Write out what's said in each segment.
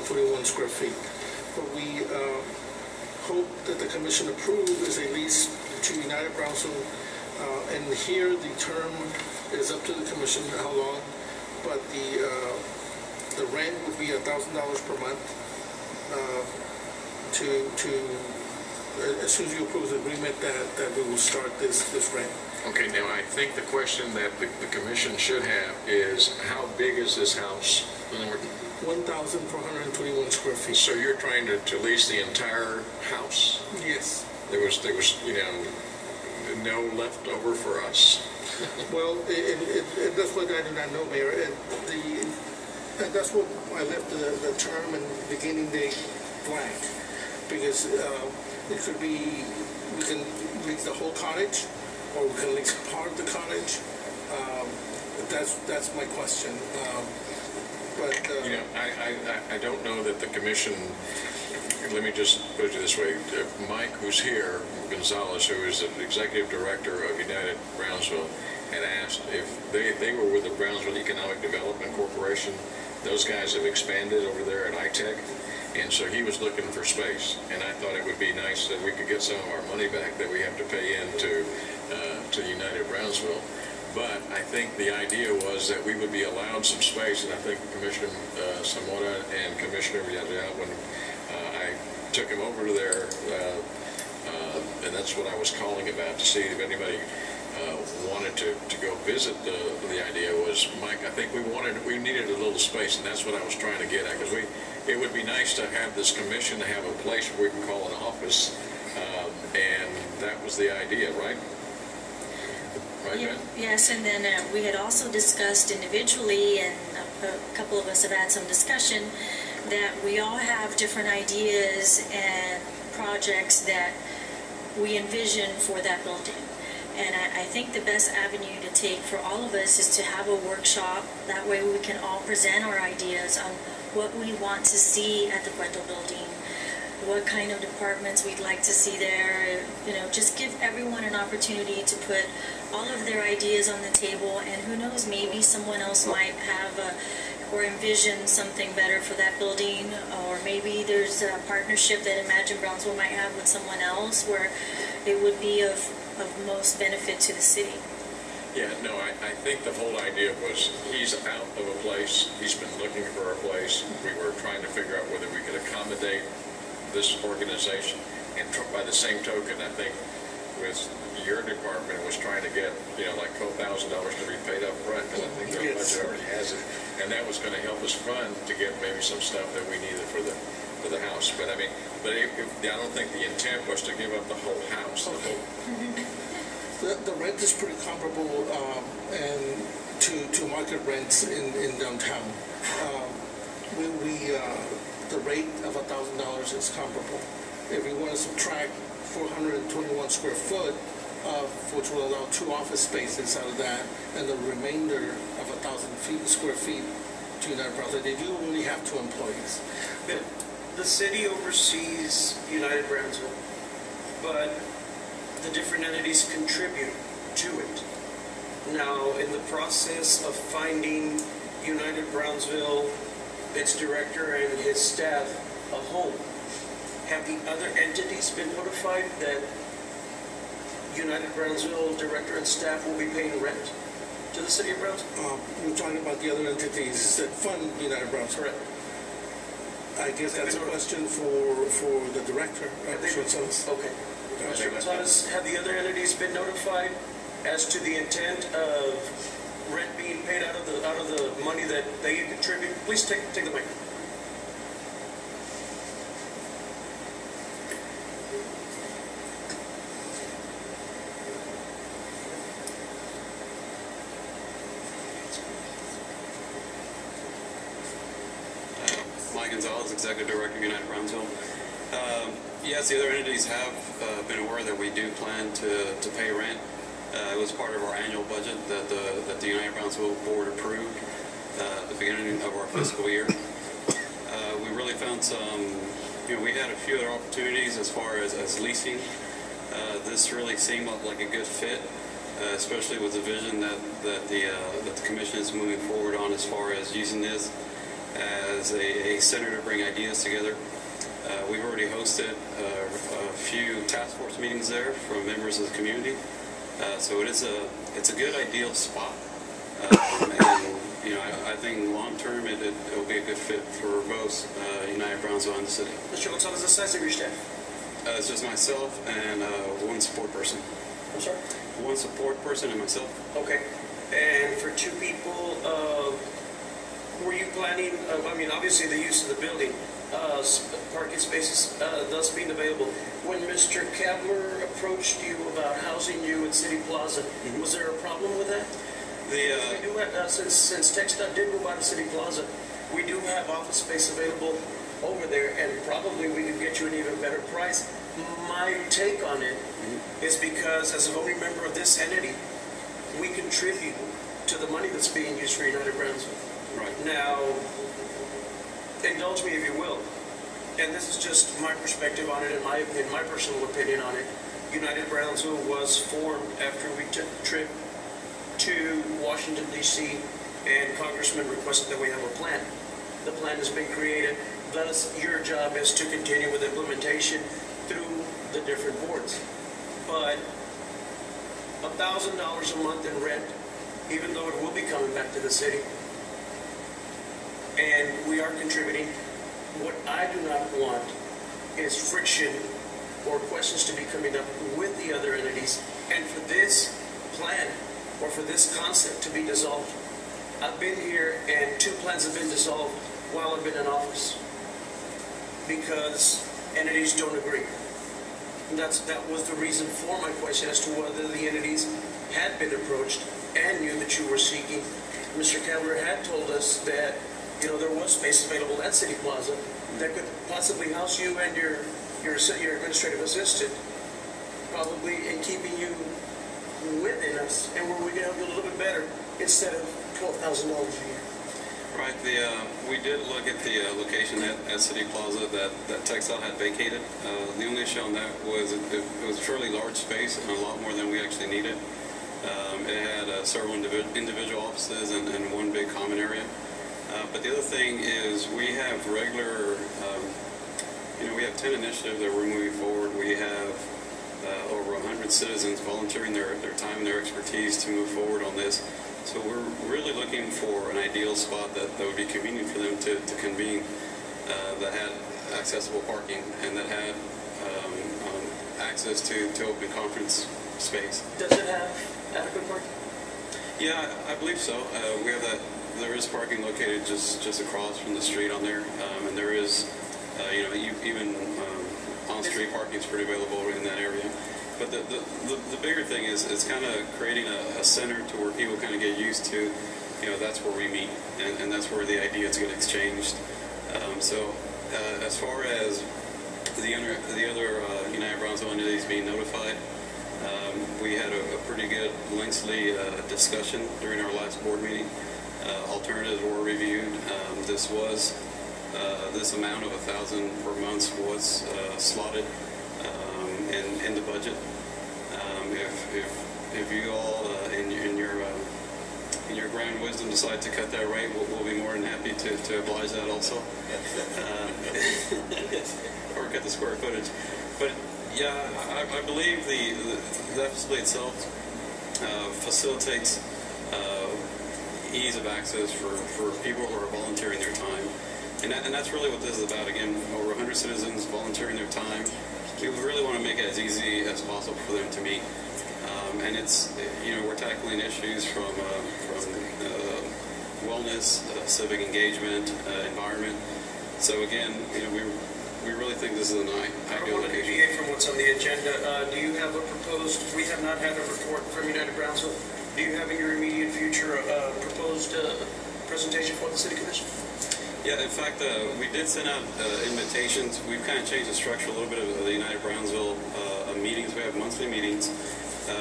421 square feet. What we hope that the commission approve is a lease to United Brownsville, and here the term is up to the commission how long, but the rent would be $1,000 per month. As soon as you approve the agreement, that we will start this rent. Okay, now I think the question that the commission should have is, how big is this house? 1,421 square feet. So you're trying to lease the entire house? Yes. There was no leftover for us. Well, that's what I do not know, Mayor. And that's what I left the term and beginning date blank, because it could be, we can lease the whole cottage, or we can lease part of the cottage. That's my question. I don't know that the commission. Let me just put it this way. Mike, who's here, Gonzalez, who is the executive director of United Brownsville, had asked if they were with the Brownsville Economic Development Corporation. Those guys have expanded over there at ITech, and so he was looking for space. And I thought it would be nice that we could get some of our money back that we have to pay into to United Brownsville. But I think the idea was that we would be allowed some space, and I think Commissioner Zamora and Commissioner Villarreal, when I took him over to there, and that's what I was calling about, to see if anybody wanted to go visit. The idea was, Mike, I think we needed a little space, and that's what I was trying to get at, because it would be nice to have this commission to have a place where we can call an office, and that was the idea, right? Right, yeah, yes, and then we had also discussed individually, and a couple of us have had some discussion, that we all have different ideas and projects that we envision for that building. And I think the best avenue to take for all of us is to have a workshop. That way we can all present our ideas on what we want to see at the Puerto building, what kind of departments we'd like to see there. Just give everyone an opportunity to put all of their ideas on the table, and who knows, maybe someone else might have or envision something better for that building, or maybe there's a partnership that Imagine Brownsville might have with someone else where it would be of most benefit to the city. Yeah, no, I think the whole idea was, he's out of a place, he's been looking for a place. We were trying to figure out whether we could accommodate this organization, and by the same token, I think with your department was trying to get like $12,000 to be paid up front, because I think their budget already has it, and that was going to help us fund to get maybe some stuff that we needed for the house. But I don't think the intent was to give up the whole house. The rent is pretty comparable and to market rents in downtown. The rate of $1,000 is comparable. If we want to subtract 421 square foot, which will allow 2 office spaces out of that, and the remainder of 1,000 square feet to United Brownsville, they do only have 2 employees. The city oversees United Brownsville, but the different entities contribute to it. Now, in the process of finding United Brownsville, its director and his staff, a home, have the other entities been notified that United Brownsville director and staff will be paying rent to the city of Brownsville? We're talking about the other entities that fund United Brownsville. Correct. I guess that's a question for the director. Okay. Have the other entities been notified as to the intent of rent being paid out of the money that they contribute? Please take the mic. Mike Gonzalez, Executive Director, United Brownsville. Yes, the other entities have been aware that we do plan to pay rent. It was part of our annual budget that the United Brownsville Board approved at the beginning of our fiscal year. We really found some, we had a few other opportunities as far as leasing. This really seemed like a good fit, especially with the vision that the commission is moving forward on as far as using this as as a center to bring ideas together. We've already hosted a few task force meetings there from members of the community. So it's a good ideal spot. And you know, I think long term it will be a good fit for both United Brownsville and the city. Mr. Gonzalez, the size of your staff? It's just myself and one support person. I'm sorry? One support person and myself. Okay. And for two people, were you planning, I mean, obviously the use of the building, parking spaces thus being available. When Mr. Kavler approached you about housing you at City Plaza, was there a problem with that? We do have, since TxDOT did move out of City Plaza, we do have office space available over there, and probably we could get you an even better price. My take on it is because, as a voting member of this entity, we contribute to the money that's being used for United Brownsville. Right. Now, indulge me if you will, and this is just my perspective on it and my opinion, my personal opinion on it. United Brownsville was formed after we took a trip to Washington, D.C., and Congressman requested that we have a plan. The plan has been created. Thus, your job is to continue with implementation through the different boards. But $1,000 a month in rent, even though it will be coming back to the city, and we are contributing. What I do not want is friction or questions to be coming up with the other entities, and for this plan or for this concept to be dissolved. I've been here and 2 plans have been dissolved while I've been in office because entities don't agree. And that was the reason for my question as to whether the entities had been approached and knew that you were seeking. Mr. Kavler had told us that, you know, there was space available at City Plaza that could possibly house you and your administrative assistant, probably in keeping you within us, and where we can help you a little bit better instead of $12,000 a year. Right. We did look at the location at City Plaza that TxDOT had vacated. The only issue on that was it was a fairly large space and a lot more than we actually needed. It had several individual offices and one big common area. But the other thing is we have regular, we have 10 initiatives that we're moving forward. We have over 100 citizens volunteering their time and their expertise to move forward on this. So we're really looking for an ideal spot that would be convenient for them to convene, that had accessible parking and that had access to open conference space. Does it have adequate parking? Yeah, I believe so. We have that. There is parking located just across from the street on there, and there is, even on-street parking is pretty available in that area. But the bigger thing is it's kind of creating a center to where people kind of get used to, that's where we meet, and that's where the ideas get exchanged. So as far as the other United Brownsville entities being notified, we had a pretty good, lengthy discussion during our last board meeting. Alternatives were reviewed. This amount of $1,000 per month was slotted in the budget. If you all in your grand wisdom decide to cut that rate, we'll be more than happy to oblige that also, or cut the square footage. But yeah, I believe the facility itself facilitates ease of access for people who are volunteering their time. And that's really what this is about. Again, over 100 citizens volunteering their time. We really want to make it as easy as possible for them to meet. And it's, we're tackling issues from wellness, civic engagement, environment. So again, we really think this is an ideal location. I don't want to deviate from what's on the agenda. Do you have a proposed, we have not had a report from United Brownsville. Do you have in your immediate future a proposed presentation for the City Commission? Yeah, in fact, we did send out invitations. We've kind of changed the structure a little bit of the United Brownsville meetings. We have monthly meetings.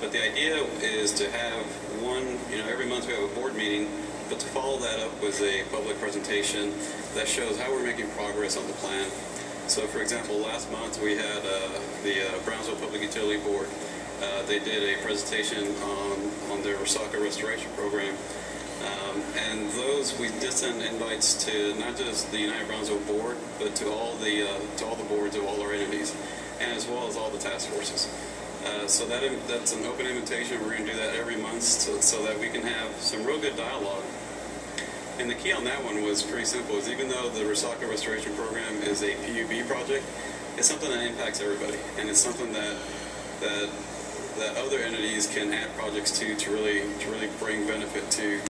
But the idea is to have one, every month we have a board meeting, but to follow that up with a public presentation that shows how we're making progress on the plan. So, for example, last month we had the Brownsville Public Utility Board. They did a presentation on their soccer restoration program. And those, we did send invites to not just the United Brownsville board, but to all the boards of all our entities, and as well as all the task forces. So that's an open invitation. We're going to do that every month so that we can have some real good dialogue. And the key on that one was pretty simple, is even though the recycle restoration program is a PUB project, it's something that impacts everybody, and it's something that other entities can add projects to really bring benefit to